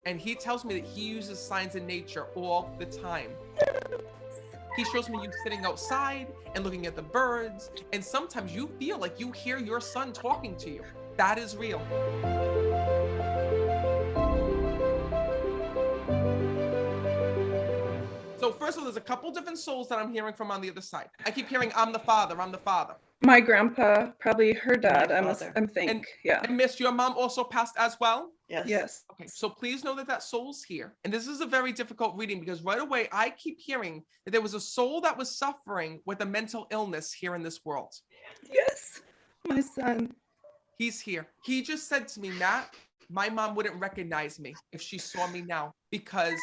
And he tells me that he uses signs in nature all the time. He shows me you sitting outside and looking at the birds, and sometimes you feel like you hear your son talking to you. That is real. So first of all, there's a couple different souls that I'm hearing from on the other side. I keep hearing, I'm the father, I'm the father. My grandpa, probably her dad, I'm And, think, yeah. and Miss, your mom also passed as well? Yes. Okay, so please know that that soul's here. And this is a very difficult reading because right away, I keep hearing that there was a soul that was suffering with a mental illness here in this world. Yes, my son. He's here. He just said to me, Matt, my mom wouldn't recognize me if she saw me now because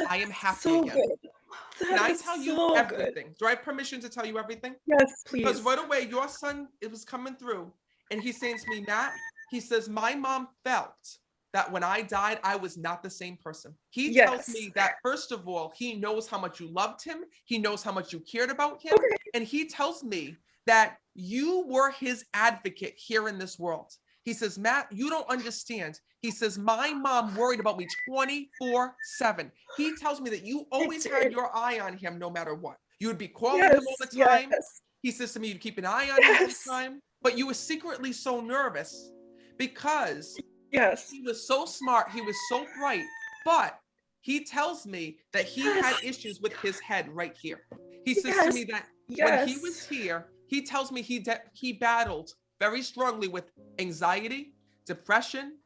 I am happy so again. Good. Can I tell you everything? Good. Do I have permission to tell you everything? Yes, please. Because right away, your son, it was coming through and he's saying to me, Matt, he says, my mom felt that when I died, I was not the same person. He tells me that, first of all, he knows how much you loved him. He knows how much you cared about him. Okay. And he tells me that you were his advocate here in this world. He says, Matt, you don't understand. He says, my mom worried about me 24/7. He tells me that you always had your eye on him no matter what. You would be calling him all the time. Yes. He says to me, you'd keep an eye on him all the time. But you were secretly so nervous because he was so smart. He was so bright. But he tells me that he had issues with his head right here. He says to me that when he was here, he tells me he battled very strongly with anxiety, depression,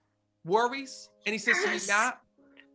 worries. And he says to me, Matt,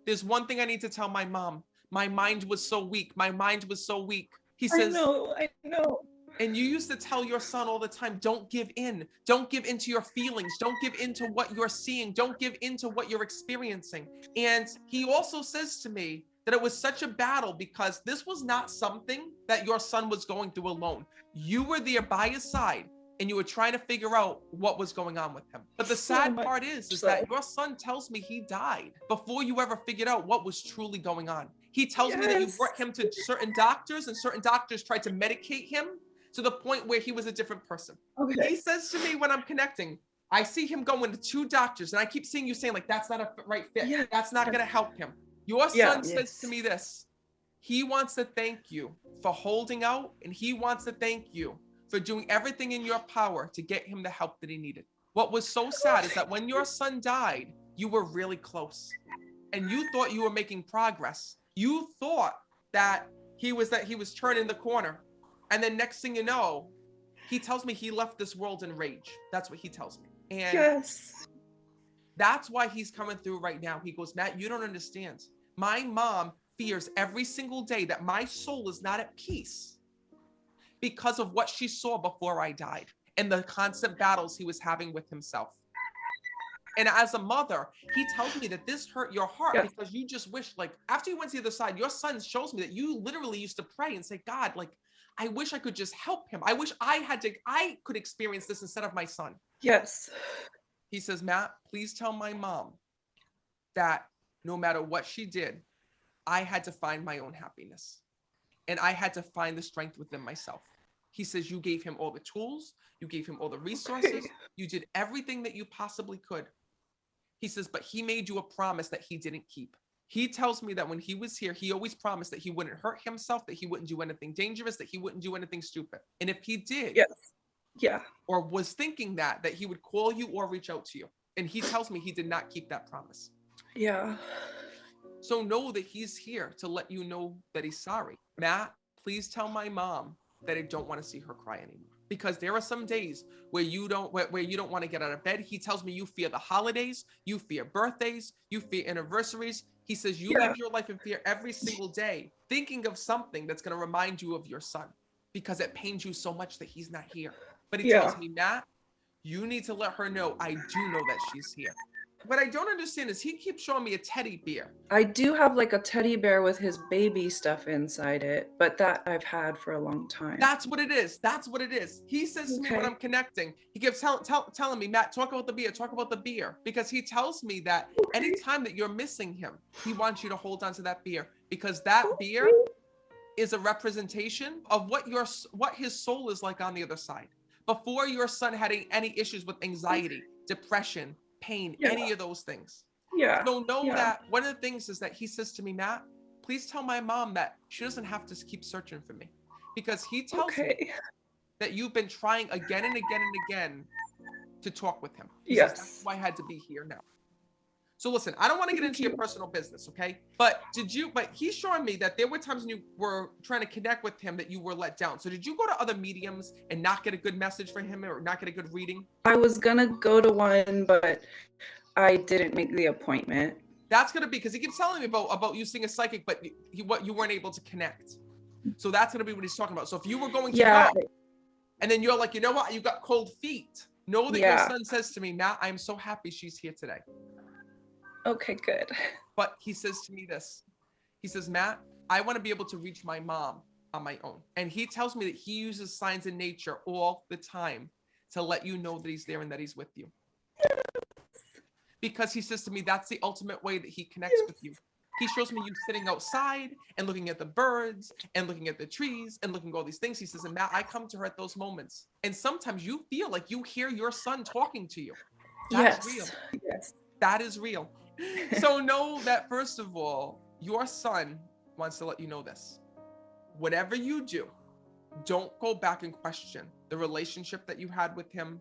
there's one thing I need to tell my mom. My mind was so weak. My mind was so weak. He says, I know. And you used to tell your son all the time, don't give in. Don't give into your feelings. Don't give into what you're seeing. Don't give into what you're experiencing. And he also says to me that it was such a battle because this was not something that your son was going through alone. You were there by his side and you were trying to figure out what was going on with him. But the sad part is that your son tells me he died before you ever figured out what was truly going on. He tells me that you brought him to certain doctors and certain doctors tried to medicate him to the point where he was a different person. Okay. He says to me when I'm connecting, I see him going to 2 doctors and I keep seeing you saying like, that's not a right fit. That's not going to help him. Your son says to me this, he wants to thank you for holding out and he wants to thank you for doing everything in your power to get him the help that he needed. What was so sad is that when your son died, you were really close and you thought you were making progress. You thought that he was turning the corner. And then next thing you know, he tells me he left this world in rage. That's what he tells me. And that's why he's coming through right now. He goes, Matt, you don't understand. My mom fears every single day that my soul is not at peace because of what she saw before I died and the constant battles he was having with himself. And as a mother, he tells me that this hurt your heart because you just wish, like, after you went to the other side, your son shows me that you literally used to pray and say, God, like, I wish I could just help him. I wish I could experience this instead of my son. Yes. He says, Matt, please tell my mom that no matter what she did, I had to find my own happiness. And I had to find the strength within myself. He says, you gave him all the tools. You gave him all the resources. Okay. You did everything that you possibly could. He says, but he made you a promise that he didn't keep. He tells me that when he was here, he always promised that he wouldn't hurt himself, that he wouldn't do anything dangerous, that he wouldn't do anything stupid. And if he did, or was thinking that he would call you or reach out to you. And he tells me he did not keep that promise. Yeah. So know that he's here to let you know that he's sorry. Matt, please tell my mom that I don't want to see her cry anymore. Because there are some days where you don't want to get out of bed. He tells me you fear the holidays, you fear birthdays, you fear anniversaries. He says you live your life in fear every single day, thinking of something that's going to remind you of your son because it pains you so much that he's not here. But he tells me, Matt, you need to let her know I do know that she's here. What I don't understand is he keeps showing me a teddy bear. I do have like a teddy bear with his baby stuff inside it, but that I've had for a long time. That's what it is. That's what it is. He says to me when I'm connecting, he keeps telling me, Matt, talk about the beer. Because he tells me that anytime that you're missing him, he wants you to hold on to that beer because that beer is a representation of what his soul is like on the other side. Before your son had any issues with anxiety, depression, pain, any of those things. Yeah. So know Yeah. that one of the things is that he says to me, Matt, please tell my mom that she doesn't have to keep searching for me, because he tells me Okay. that you've been trying again and again and again to talk with him. He says, that's Yes. why I had to be here now. So listen, I don't want to get Thank into your you. personal business, okay? But he's showing me that there were times when you were trying to connect with him that you were let down. So did you go to other mediums and not get a good message for him or not get a good reading? I was gonna go to one, but I didn't make the appointment. That's gonna be because he keeps telling me about you seeing a psychic, but you weren't able to connect. So that's gonna be what he's talking about. So if you were going to Yeah. go, and then you're like, you know what, you got cold feet. Know that your Yeah. son says to me, Matt, I'm so happy she's here today. Okay, good. But he says to me this. He says, Matt, I want to be able to reach my mom on my own. And he tells me that he uses signs in nature all the time to let you know that he's there and that he's with you. Because he says to me, that's the ultimate way that he connects with you. He shows me you sitting outside and looking at the birds and looking at the trees and looking at all these things. He says, and Matt, I come to her at those moments. And sometimes you feel like you hear your son talking to you. That's real. Yes. That is real. So know that, first of all, your son wants to let you know this. Whatever you do, don't go back and question the relationship that you had with him.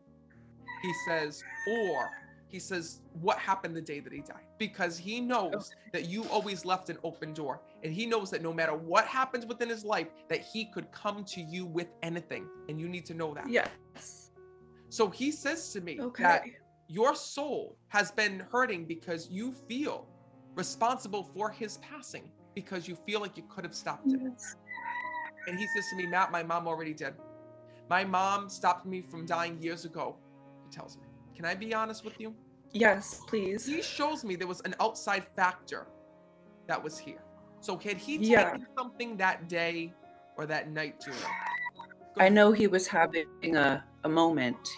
He says, what happened the day that he died? Because he knows that you always left an open door. And he knows that no matter what happens within his life, that he could come to you with anything. And you need to know that. Yes. So he says to me that Okay. your soul has been hurting because you feel responsible for his passing, because you feel like you could have stopped it. Yes. And he says to me, Matt, my mom already did. My mom stopped me from dying years ago, he tells me. Can I be honest with you? Yes, please. He shows me there was an outside factor that was here. So had he Yeah. taken something that day or that night to him? I know he was having a moment,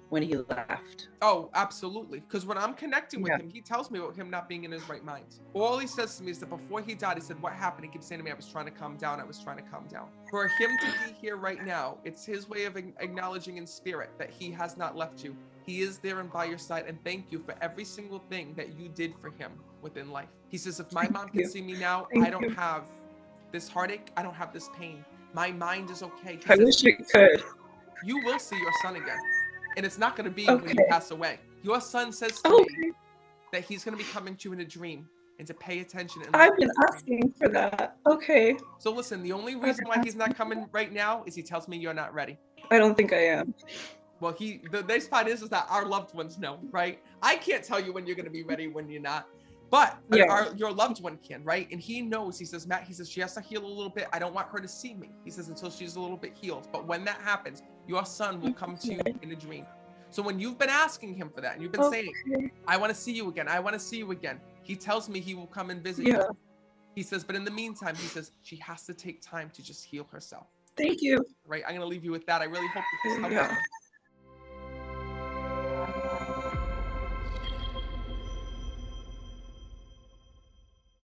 when he left. Oh, absolutely. Because when I'm connecting with Yeah. him, he tells me about him not being in his right mind. All he says to me is that before he died, he said, what happened? He keeps saying to me, I was trying to calm down. I was trying to calm down. For him to be here right now, it's his way of acknowledging in spirit that he has not left you. He is there and by your side. And thank you for every single thing that you did for him within life. He says, if my mom can see me now, I don't have this heartache. I don't have this pain. My mind is okay. I wish it could. You will see your son again. And it's not going to be when you pass away. Your son says to me that he's going to be coming to you in a dream and to pay attention. And I've been asking for that. Okay. So listen, the only reason why he's not coming right now is he tells me you're not ready. I don't think I am. Well, the nice part is that our loved ones know, right? I can't tell you when you're going to be ready, when you're not. But your loved one can, right? And he knows, he says, Matt, he says, she has to heal a little bit. I don't want her to see me. He says, until she's a little bit healed. But when that happens, your son will come to you in a dream. So when you've been asking him for that, and you've been saying, I want to see you again. I want to see you again. He tells me he will come and visit you. He says, but in the meantime, he says, she has to take time to just heal herself. Thank you. Right? I'm going to leave you with that. I really hope that this helps you.